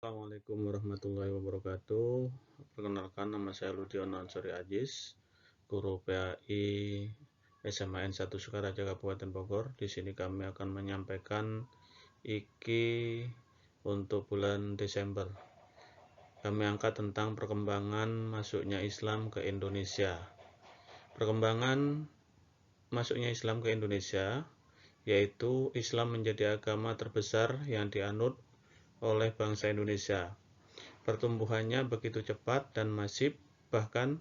Assalamualaikum warahmatullahi wabarakatuh. Perkenalkan, nama saya Ludiono Ansori Ajis, guru PAI SMAN 1 Sukaraja Kabupaten Bogor. Di sini kami akan menyampaikan IKI untuk bulan Desember. Kami angkat tentang perkembangan masuknya Islam ke Indonesia. Perkembangan masuknya Islam ke Indonesia yaitu Islam menjadi agama terbesar yang dianut oleh bangsa Indonesia. Pertumbuhannya begitu cepat dan masif, bahkan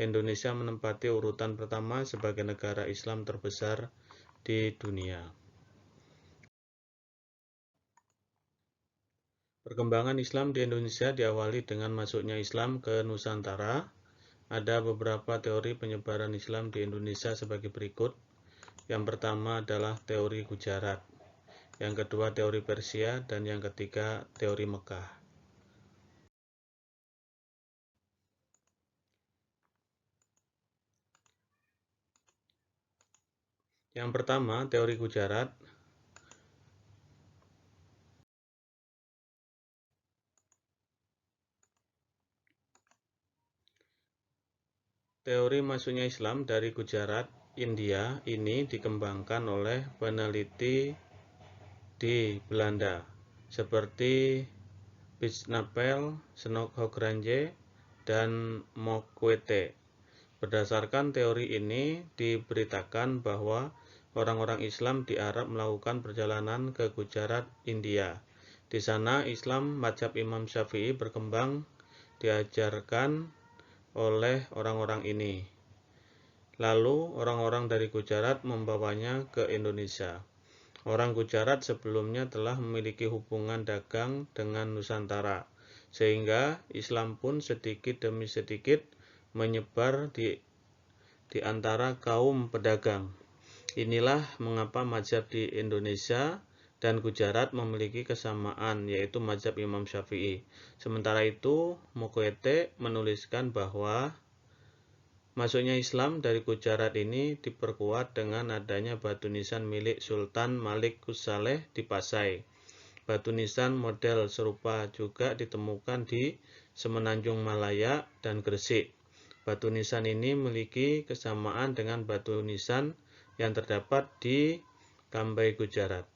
Indonesia menempati urutan pertama sebagai negara Islam terbesar di dunia. Perkembangan Islam di Indonesia diawali dengan masuknya Islam ke Nusantara. Ada beberapa teori penyebaran Islam di Indonesia sebagai berikut. Yang pertama adalah teori Gujarat, yang kedua teori Persia, dan yang ketiga teori Mekah. Yang pertama, teori Gujarat. Teori masuknya Islam dari Gujarat, India ini dikembangkan oleh peneliti di Belanda seperti Bisnapel, Snodgranger, dan Mokwete. Berdasarkan teori ini diberitakan bahwa orang-orang Islam di Arab melakukan perjalanan ke Gujarat, India. Di sana Islam mazhab Imam Syafi'i berkembang diajarkan oleh orang-orang ini. Lalu orang-orang dari Gujarat membawanya ke Indonesia. Orang Gujarat sebelumnya telah memiliki hubungan dagang dengan Nusantara, sehingga Islam pun sedikit demi sedikit menyebar di antara kaum pedagang. Inilah mengapa mazhab di Indonesia dan Gujarat memiliki kesamaan, yaitu mazhab Imam Syafi'i. Sementara itu, Mokwete menuliskan bahwa masuknya Islam dari Gujarat ini diperkuat dengan adanya batu nisan milik Sultan Malik Saleh di Pasai. Batu nisan model serupa juga ditemukan di Semenanjung Malaya dan Gresik. Batu nisan ini memiliki kesamaan dengan batu nisan yang terdapat di Cambay, Gujarat.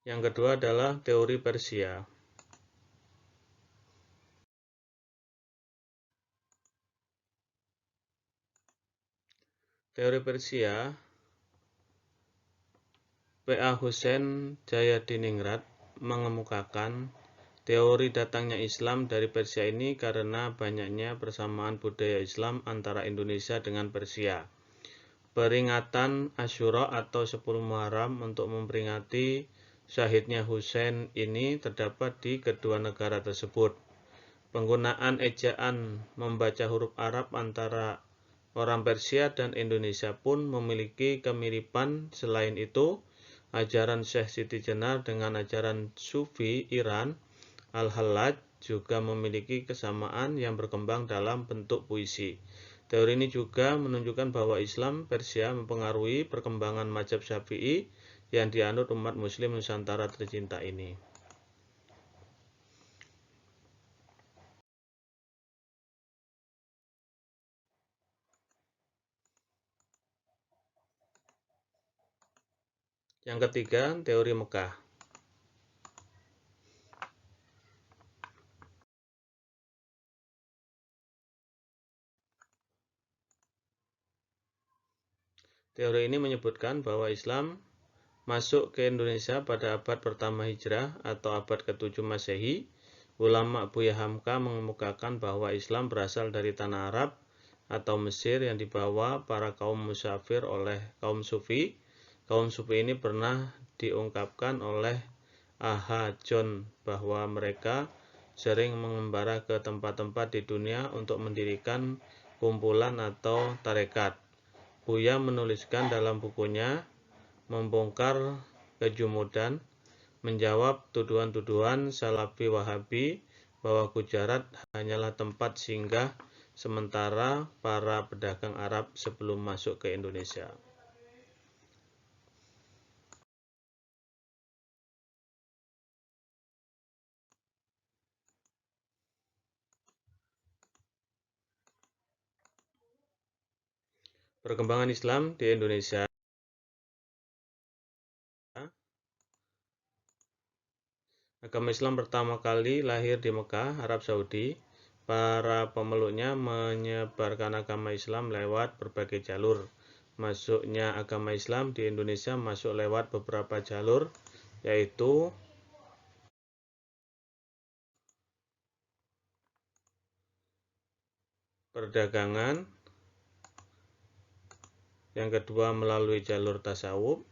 Yang kedua adalah teori Persia. Teori Persia, P.A. Hussein Jayadiningrat mengemukakan teori datangnya Islam dari Persia ini karena banyaknya persamaan budaya Islam antara Indonesia dengan Persia. Peringatan Asyura atau 10 Muharram untuk memperingati syahidnya Hussein ini terdapat di kedua negara tersebut. Penggunaan ejaan membaca huruf Arab antara orang Persia dan Indonesia pun memiliki kemiripan. Selain itu, ajaran Syekh Siti Jenar dengan ajaran Sufi Iran, Al-Hallaj, juga memiliki kesamaan yang berkembang dalam bentuk puisi. Teori ini juga menunjukkan bahwa Islam Persia mempengaruhi perkembangan mazhab Syafi'i yang dianut umat Muslim Nusantara tercinta ini. Yang ketiga, teori Mekah. Teori ini menyebutkan bahwa Islam masuk ke Indonesia pada abad pertama Hijrah atau abad ke-7 Masehi. Ulama Buya Hamka mengemukakan bahwa Islam berasal dari tanah Arab atau Mesir yang dibawa para kaum musafir oleh kaum Sufi. Kaum Sufi ini pernah diungkapkan oleh A.H. John bahwa mereka sering mengembara ke tempat-tempat di dunia untuk mendirikan kumpulan atau tarekat. Buya menuliskan dalam bukunya Membongkar Kejumudan, menjawab tuduhan-tuduhan Salafi Wahabi bahwa Gujarat hanyalah tempat singgah sementara para pedagang Arab sebelum masuk ke Indonesia. Perkembangan Islam di Indonesia. Agama Islam pertama kali lahir di Mekah, Arab Saudi. Para pemeluknya menyebarkan agama Islam lewat berbagai jalur. Masuknya agama Islam di Indonesia masuk lewat beberapa jalur, yaitu perdagangan, yang kedua melalui jalur tasawuf,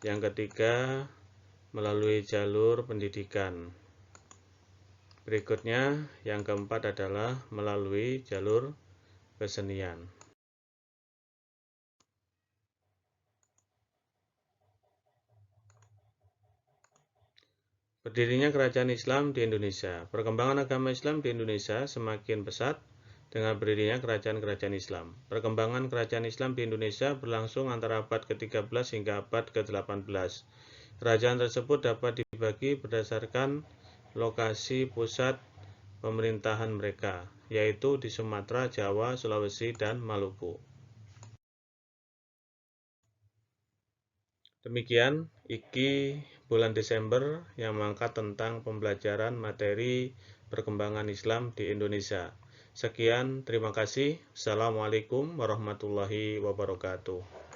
yang ketiga melalui jalur pendidikan. Berikutnya, yang keempat adalah melalui jalur kesenian. Berdirinya kerajaan Islam di Indonesia. Perkembangan agama Islam di Indonesia semakin pesat dengan berdirinya kerajaan-kerajaan Islam. Perkembangan kerajaan Islam di Indonesia berlangsung antara abad ke-13 hingga abad ke-18. Kerajaan tersebut dapat dibagi berdasarkan lokasi pusat pemerintahan mereka, yaitu di Sumatera, Jawa, Sulawesi, dan Maluku. Demikian Iki bulan Desember yang mengangkat tentang pembelajaran materi perkembangan Islam di Indonesia. Sekian, terima kasih. Assalamualaikum warahmatullahi wabarakatuh.